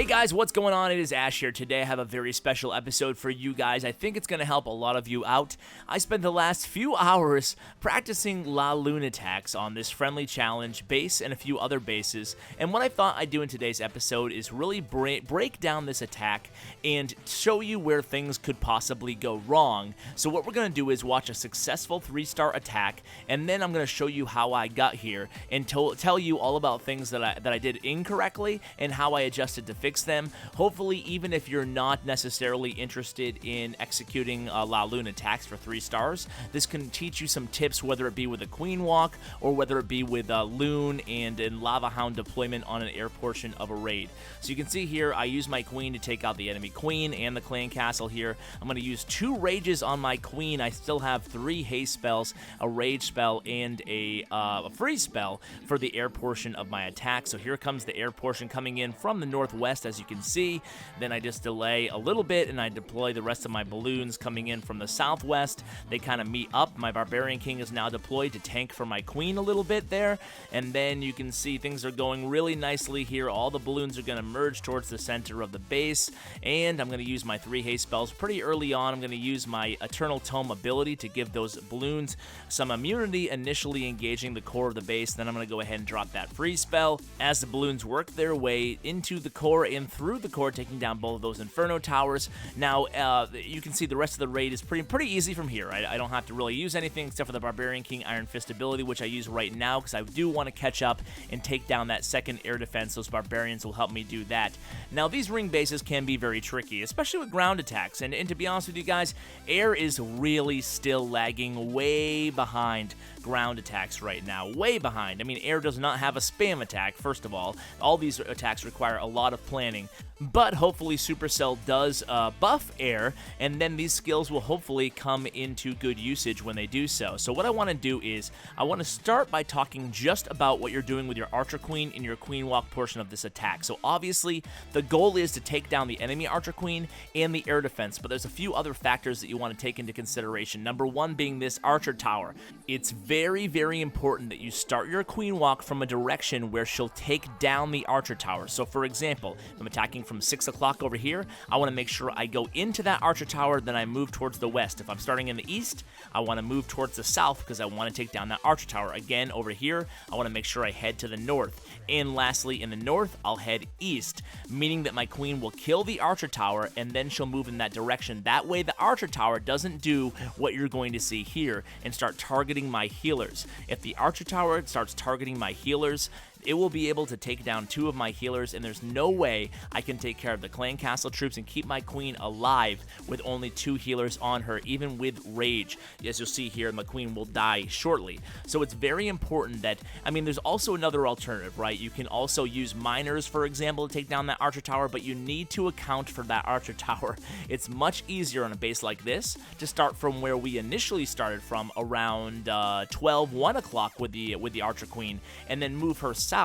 guys, what's going on? It is Ash here. Today I have a very special episode for you guys. I think it's going to help a lot of you out. I spent the last few hours practicing LaLoon attacks on this friendly challenge base and a few other bases, and what I thought I'd do in today's episode is really break down this attack and show you where things could possibly go wrong. So what we're going to do is watch a successful 3-star attack, and then I'm going to show you how I got here and tell you all about things that I did incorrectly and how I adjusted to fix them. Hopefully, even if you're not necessarily interested in executing LaLoon attacks for 3 stars, this can teach you some tips, whether it be with a Queen Walk or whether it be with Loon and in Lava Hound deployment on an air portion of a raid. So you can see here, I use my Queen to take out the enemy Queen and the clan castle here. I'm going to use 2 rages on my Queen. I still have 3 haste spells, a rage spell, and a freeze spell for the air portion of my attack. So here comes the air portion coming in from the northwest, as you can see. Then I just delay a little bit and I deploy the rest of my balloons coming in from the southwest. They kind of meet up. My Barbarian King is now deployed to tank for my Queen a little bit there, and then you can see things are going really nicely here. All the balloons are going to merge towards the center of the base, and I'm going to use my 3 haste spells pretty early on. I'm going to use my Eternal Tome ability to give those balloons some immunity, initially engaging the core of the base. Then I'm going to go ahead and drop that freeze spell as the balloons work their way into the core and through the core, taking down both of those Inferno towers. Now, you can see the rest of the raid is pretty easy from here. I don't have to really use anything except for the Barbarian King Iron Fist ability, which I use right now because I do want to catch up and take down that second air defense. Those Barbarians will help me do that. Now, these ring bases can be very tricky, especially with ground attacks, and to be honest with you guys, air is really still lagging way behind ground attacks right now, way behind. I mean, air does not have a spam attack, first of all. All these attacks require a lot of planning, but hopefully Supercell does buff air, and then these skills will hopefully come into good usage when they do so. So what I want to do is, I want to start by talking just about what you're doing with your Archer Queen in your Queen Walk portion of this attack. So obviously, the goal is to take down the enemy Archer Queen and the air defense, but there's a few other factors that you want to take into consideration. Number 1 being this Archer Tower. It's very, very important that you start your Queen Walk from a direction where she'll take down the Archer Tower. So for example, if I'm attacking from 6 o'clock over here, I want to make sure I go into that Archer Tower, then I move towards the west. If I'm starting in the east, I want to move towards the south because I want to take down that Archer Tower. Again, over here, I want to make sure I head to the north. And lastly, in the north, I'll head east, meaning that my Queen will kill the Archer Tower and then she'll move in that direction. That way, the Archer Tower doesn't do what you're going to see here and start targeting my healers. If the Archer Tower starts targeting my healers, it will be able to take down 2 of my healers, and there's no way I can take care of the clan castle troops and keep my Queen alive with only 2 healers on her, even with rage. As you'll see here, my Queen will die shortly. So it's very important that, I mean, there's also another alternative, right? You can also use miners, for example, to take down that Archer Tower, but you need to account for that Archer Tower. It's much easier on a base like this to start from where we initially started from, around 1 o'clock with the Archer Queen, and then move her south.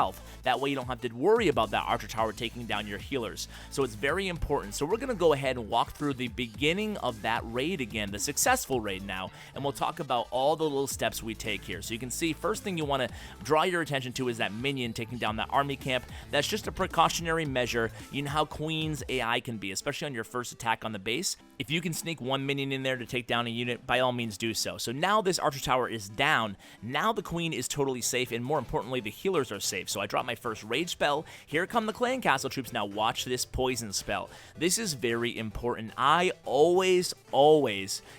That way you don't have to worry about that Archer Tower taking down your healers. So it's very important. So we're going to go ahead and walk through the beginning of that raid again, the successful raid now, and we'll talk about all the little steps we take here. So you can see, first thing you want to draw your attention to is that minion taking down that army camp. That's just a precautionary measure. You know how Queen's AI can be, especially on your first attack on the base. If you can sneak 1 minion in there to take down a unit, by all means do so. So now this Archer Tower is down. Now the Queen is totally safe, and more importantly, the healers are safe. So I drop my first rage spell. Here come the clan castle troops. Now watch this poison spell. This is very important. I always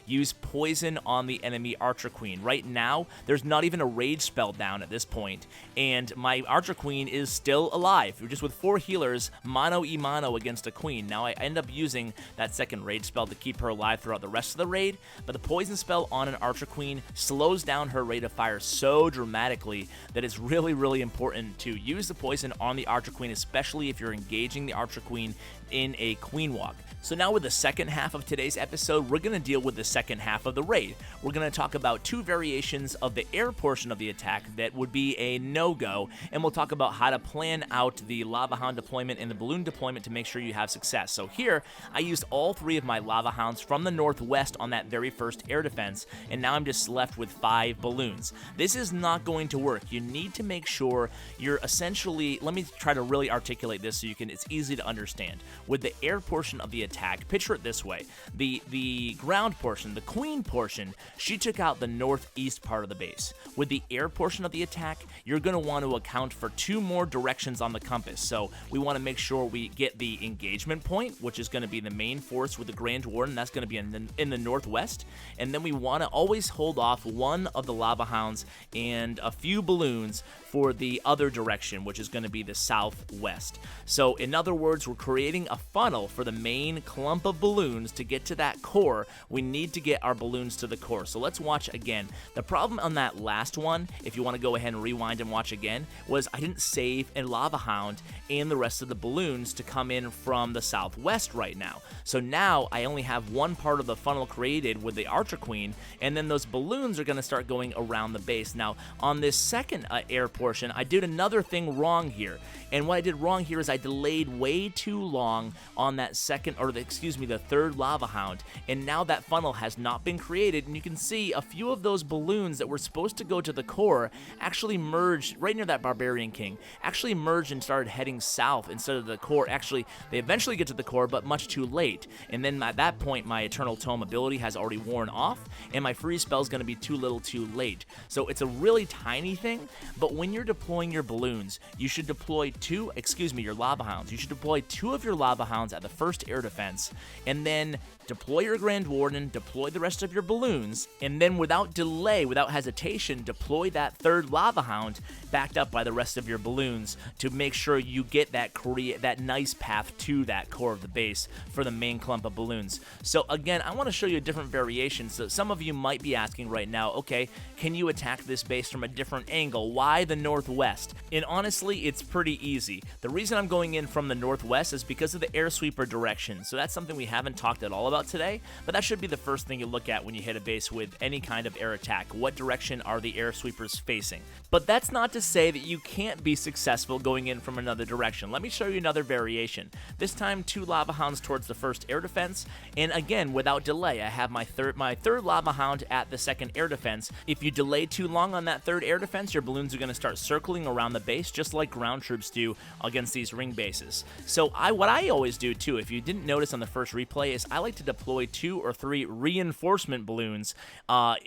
use poison on the enemy Archer Queen. Right now, there's not even a rage spell down at this point, and my Archer Queen is still alive. We're just with 4 healers, mano y mano against a Queen. Now I end up using that second rage spell to keep her alive throughout the rest of the raid, but the poison spell on an Archer Queen slows down her rate of fire so dramatically that it's really, really important to use the poison on the Archer Queen, especially if you're engaging the Archer Queen in a Queen Walk. So now with the second half of today's episode, we're going to deal with the second half of the raid. We're going to talk about 2 variations of the air portion of the attack that would be a no-go, and we'll talk about how to plan out the Lava Hound deployment and the balloon deployment to make sure you have success. So here, I used all 3 of my Lava lava hounds from the northwest on that very first air defense, and now I'm just left with 5 balloons. This is not going to work. You need to make sure you're essentially, let me try to really articulate this so it's easy to understand. With the air portion of the attack, picture it this way. The ground portion, the queen portion, she took out the northeast part of the base. With the air portion of the attack, you're going to want to account for 2 more directions on the compass. So we want to make sure we get the engagement point, which is going to be the main force with the Grand Warden. That's going to be in the northwest. And then we want to always hold off one of the lava hounds and a few balloons for the other direction, which is going to be the southwest. So in other words, we're creating a funnel for the main clump of balloons to get to that core. We need to get our balloons to the core. So let's watch again. The problem on that last one, if you want to go ahead and rewind and watch again, was I didn't save a lava hound and the rest of the balloons to come in from the southwest right now. So now I only have one part of the funnel created with the Archer Queen, and then those balloons are going to start going around the base. Now on this second air portion, I did another thing wrong here. And what I did wrong here is I delayed way too long on that the third lava hound, and now that funnel has not been created, and you can see a few of those balloons that were supposed to go to the core actually merged right near that Barbarian King, actually merged and started heading south instead of the core. Actually, they eventually get to the core, but much too late. And then at that point, my Eternal Tome ability has already worn off, and my freeze spell is going to be too little too late. So it's a really tiny thing, but when you're deploying your balloons, you should deploy your lava hounds. You should deploy 2 of your lava hounds at the first air defense, and then deploy your Grand Warden, deploy the rest of your balloons, and then without delay, without hesitation, deploy that third lava hound backed up by the rest of your balloons to make sure you get that nice path to that core of the base for the main clump of balloons. So again, I want to show you a different variation. So some of you might be asking right now, okay, can you attack this base from a different angle? Why the northwest? And honestly, it's pretty easy. The reason I'm going in from the northwest is because of the air sweeper direction. So that's something we haven't talked at all about today, but that should be the first thing you look at when you hit a base with any kind of air attack. What direction are the air sweepers facing? But that's not to say that you can't be successful going in from another direction. Let me show you another variation. This time 2 lava hounds towards the first air defense, and again without delay I have my third lava hound at the second air defense. If you delay too long on that third air defense, your balloons are going to start circling around the base just like ground troops do against these ring bases. So what I always do too, if you didn't notice on the first replay, is I like to deploy 2 or 3 reinforcement balloons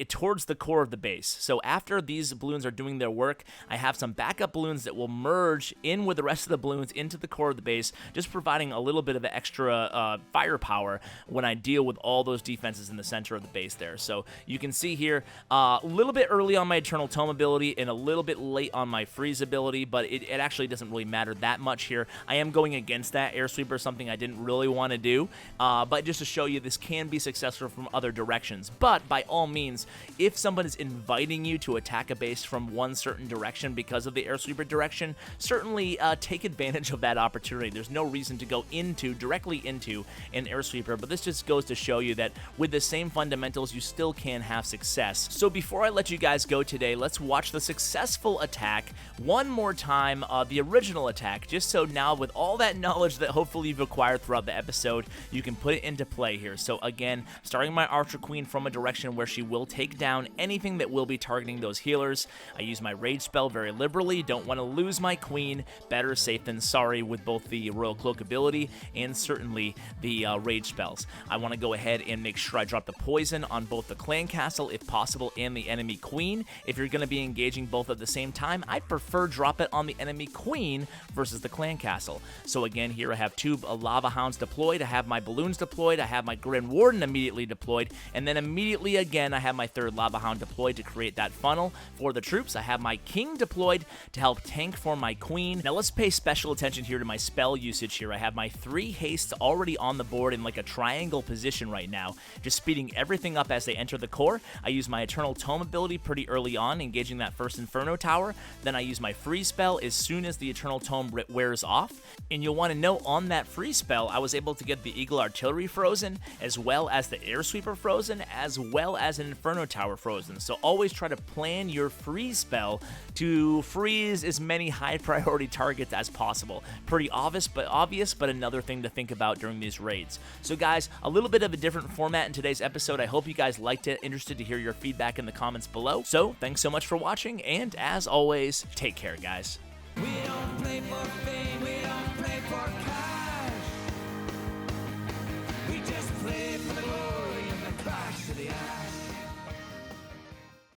towards the core of the base. So after these balloons are doing their work, I have some backup balloons that will merge in with the rest of the balloons into the core of the base, just providing a little bit of extra firepower when I deal with all those defenses in the center of the base there. So you can see here, a little bit early on my Eternal Tome ability and a little bit late on my freeze ability, but it actually doesn't really matter that much here. I am going against that air sweeper, something I didn't really want to do, but just to show you, this can be successful from other directions. But by all means, if someone is inviting you to attack a base from one certain direction because of the air sweeper direction, certainly take advantage of that opportunity. There's no reason to go directly into an air sweeper, but this just goes to show you that with the same fundamentals, you still can have success. So before I let you guys go today, let's watch the successful attack one more time, the original attack, just so now with all that knowledge that hopefully you've acquired throughout the episode, you can put it into play here. So again, starting my Archer Queen from a direction where she will take down anything that will be targeting those healers. I use my Rage spell very liberally, don't want to lose my Queen, better safe than sorry with both the Royal Cloak ability and certainly the Rage spells. I want to go ahead and make sure I drop the poison on both the Clan Castle if possible and the enemy Queen. If you're going to be engaging both at the same time, I prefer drop it on the enemy Queen versus the Clan Castle. So again, here I have 2 Lava Hounds deployed, I have my balloons deployed, I have my Grand Warden immediately deployed, and then immediately again I have my 3rd Lava Hound deployed to create that funnel for the troops. I have my King deployed to help tank for my Queen. Now let's pay special attention here to my spell usage here. I have my 3 hastes already on the board in like a triangle position right now, just speeding everything up as they enter the core. I use my Eternal Tome ability pretty early on, engaging that first Inferno Tower. Then I use my freeze spell as soon as the Eternal Tome wears off. And you'll want to know on that freeze spell, I was able to get the Eagle Artillery frozen, frozen, as well as the air sweeper frozen, as well as an inferno tower frozen. So always try to plan your freeze spell to freeze as many high priority targets as possible. Pretty obvious, but another thing to think about during these raids. So guys, a little bit of a different format in today's episode. I hope you guys liked it. Interested to hear your feedback in the comments below. So thanks so much for watching, and as always, take care, guys. We don't play for fame, we don't play for cash.